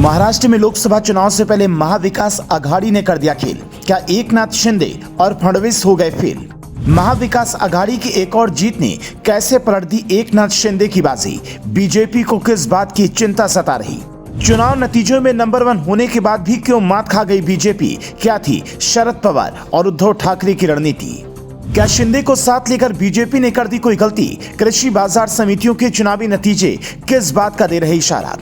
महाराष्ट्र में लोकसभा चुनाव से पहले महाविकास आघाड़ी ने कर दिया खेल। क्या एकनाथ शिंदे और फडणवीस हो गए फेल? महाविकास आघाड़ी की एक और जीत ने कैसे पलट दी एकनाथ शिंदे की बाजी? बीजेपी को किस बात की चिंता सता रही? चुनाव नतीजों में नंबर 1 होने के बाद भी क्यों मात खा गई बीजेपी? क्या थी शरद पवार और उद्धव ठाकरे की रणनीति? क्या शिंदे को साथ लेकर बीजेपी ने कर दी कोई गलती? कृषि बाजार समितियों के चुनावी नतीजे किस बात का दे रहे इशारा?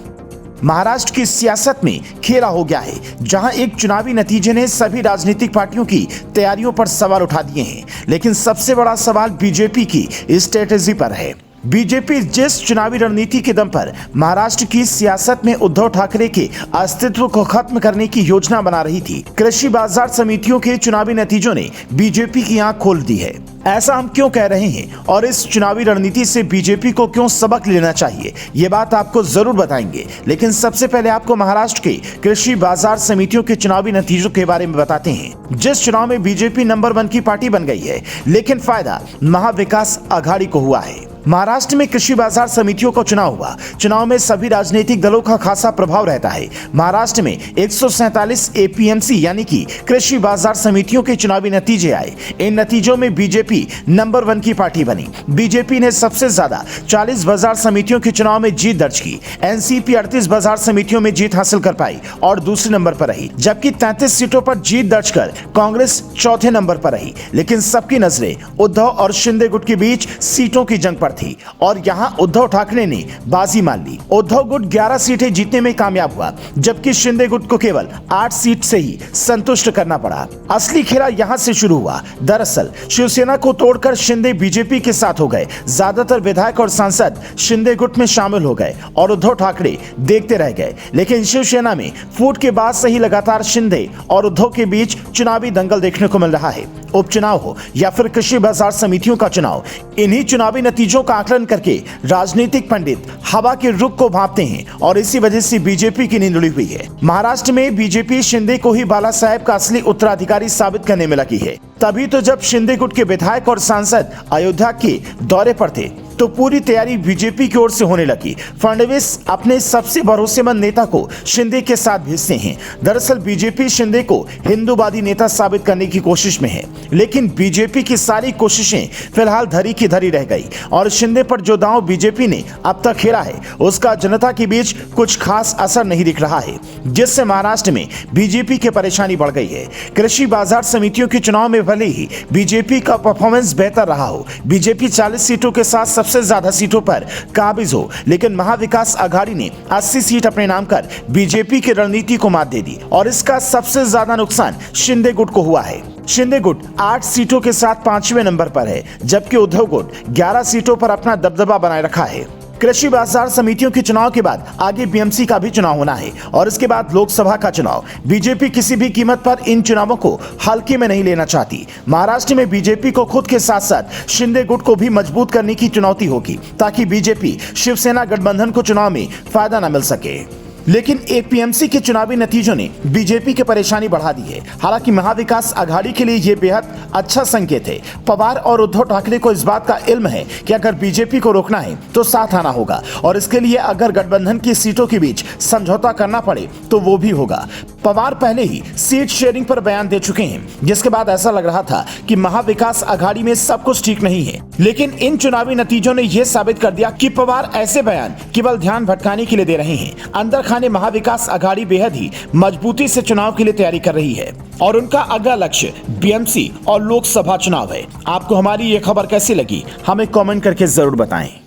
महाराष्ट्र की सियासत में खेला हो गया है, जहां एक चुनावी नतीजे ने सभी राजनीतिक पार्टियों की तैयारियों पर सवाल उठा दिए हैं। लेकिन सबसे बड़ा सवाल बीजेपी की स्ट्रेटेजी पर है। बीजेपी जिस चुनावी रणनीति के दम पर महाराष्ट्र की सियासत में उद्धव ठाकरे के अस्तित्व को खत्म करने की योजना बना रही थी, कृषि बाजार समितियों के चुनावी नतीजों ने बीजेपी की आंख खोल दी है। ऐसा हम क्यों कह रहे हैं और इस चुनावी रणनीति से बीजेपी को क्यों सबक लेना चाहिए, ये बात आपको जरूर बताएंगे। लेकिन सबसे पहले आपको महाराष्ट्र के कृषि बाजार समितियों के चुनावी नतीजों के बारे में बताते हैं। जिस चुनाव में बीजेपी नंबर 1 की पार्टी बन गई है, लेकिन फायदा महाविकास आघाड़ी को हुआ है। महाराष्ट्र में कृषि बाजार समितियों का चुनाव हुआ। चुनाव में सभी राजनीतिक दलों का खासा प्रभाव रहता है। महाराष्ट्र में 147 एपीएमसी यानी कि कृषि बाजार समितियों के चुनावी नतीजे आए। इन नतीजों में बीजेपी नंबर 1 की पार्टी बनी। बीजेपी ने सबसे ज्यादा 40 बाजार समितियों के चुनाव में जीत दर्ज की। एनसीपी 38 बाजार समितियों में जीत हासिल कर पाई और दूसरे नंबर पर रही, जबकि 33 सीटों पर जीत दर्ज कर कांग्रेस चौथे नंबर पर रही। लेकिन सबकी नजरें उद्धव और शिंदे गुट के बीच सीटों की जंग थी और यहां उद्धव ठाकरे ने बाजी मान ली। उद्धव गुट 11 सीटें जीतने में कामयाब हुआ, जबकि शिंदे गुट को केवल 8 सीट से ही संतुष्ट करना पड़ा। असली खेला यहां से शुरू हुआ। दरअसल शिवसेना को तोड़कर शिंदे बीजेपी के साथ हो गए। ज्यादातर विधायक और सांसद शिंदे गुट में शामिल हो गए और उद्धव ठाकरे देखते रह गए। लेकिन शिवसेना में फूट के बाद से ही लगातार शिंदे और उद्धव के बीच चुनावी दंगल देखने को मिल रहा है। उपचुनाव हो या फिर कृषि बाजार समितियों का चुनाव, इन्हीं चुनावी नतीजों का आकलन करके राजनीतिक पंडित हवा के रुख को भांपते हैं और इसी वजह से बीजेपी की नींद उड़ी हुई है। महाराष्ट्र में बीजेपी शिंदे को ही बाला साहेब का असली उत्तराधिकारी साबित करने में लगी है। तभी तो जब शिंदे गुट के विधायक और सांसद अयोध्या के दौरे पर थे, तो पूरी तैयारी बीजेपी की ओर से होने लगी। फडणवीस अपने सबसे भरोसेमंद नेता को शिंदे के साथ भेजते हैं। दरअसल बीजेपी शिंदे को हिंदूवादी नेता साबित करने की कोशिश में है, लेकिन बीजेपी की सारी कोशिशें फिलहाल धरी की धरी रह गई और शिंदे पर जो दांव बीजेपी ने अब तक खेला है, उसका जनता के बीच कुछ खास असर नहीं दिख रहा है, जिससे महाराष्ट्र में बीजेपी की परेशानी बढ़ गई है। कृषि बाजार समितियों के चुनाव में भले ही बीजेपी का परफॉर्मेंस बेहतर रहा हो, बीजेपी 40 सीटों के साथ सबसे ज्यादा सीटों पर काबिज हो, लेकिन महाविकास आघाड़ी ने 80 सीट अपने नाम कर बीजेपी की रणनीति को मात दे दी और इसका सबसे ज्यादा नुकसान शिंदे गुट को हुआ है। शिंदे गुट 8 सीटों के साथ 5वें नंबर पर है, जबकि उद्धव गुट 11 सीटों पर अपना दबदबा बनाए रखा है। कृषि बाजार समितियों के चुनाव के बाद आगे बीएमसी का भी चुनाव होना है और इसके बाद लोकसभा का चुनाव। बीजेपी किसी भी कीमत पर इन चुनावों को हल्के में नहीं लेना चाहती। महाराष्ट्र में बीजेपी को खुद के साथ साथ शिंदे गुट को भी मजबूत करने की चुनौती होगी, ताकि बीजेपी शिवसेना गठबंधन को चुनाव में फायदा न मिल सके। लेकिन एपीएमसी के चुनावी नतीजों ने बीजेपी की परेशानी बढ़ा दी है। हालांकि महाविकास आघाड़ी के लिए यह बेहद अच्छा संकेत है। पवार और उद्धव ठाकरे को इस बात का इल्म है कि अगर बीजेपी को रोकना है तो साथ आना होगा और इसके लिए अगर गठबंधन की सीटों के बीच समझौता करना पड़े तो वो भी होगा। पवार पहले ही सीट शेयरिंग पर बयान दे चुके हैं, जिसके बाद ऐसा लग रहा था कि महाविकास आघाड़ी में सब कुछ ठीक नहीं है। लेकिन इन चुनावी नतीजों ने यह साबित कर दिया कि पवार ऐसे बयान केवल ध्यान भटकाने के लिए दे रहे हैं। अंदर खाने महाविकास आघाड़ी बेहद ही मजबूती से चुनाव के लिए तैयारी कर रही है और उनका अगला लक्ष्य बीएमसी और लोकसभा चुनाव है। आपको हमारी ये खबर कैसी लगी, हमें कमेंट करके जरूर बताएं।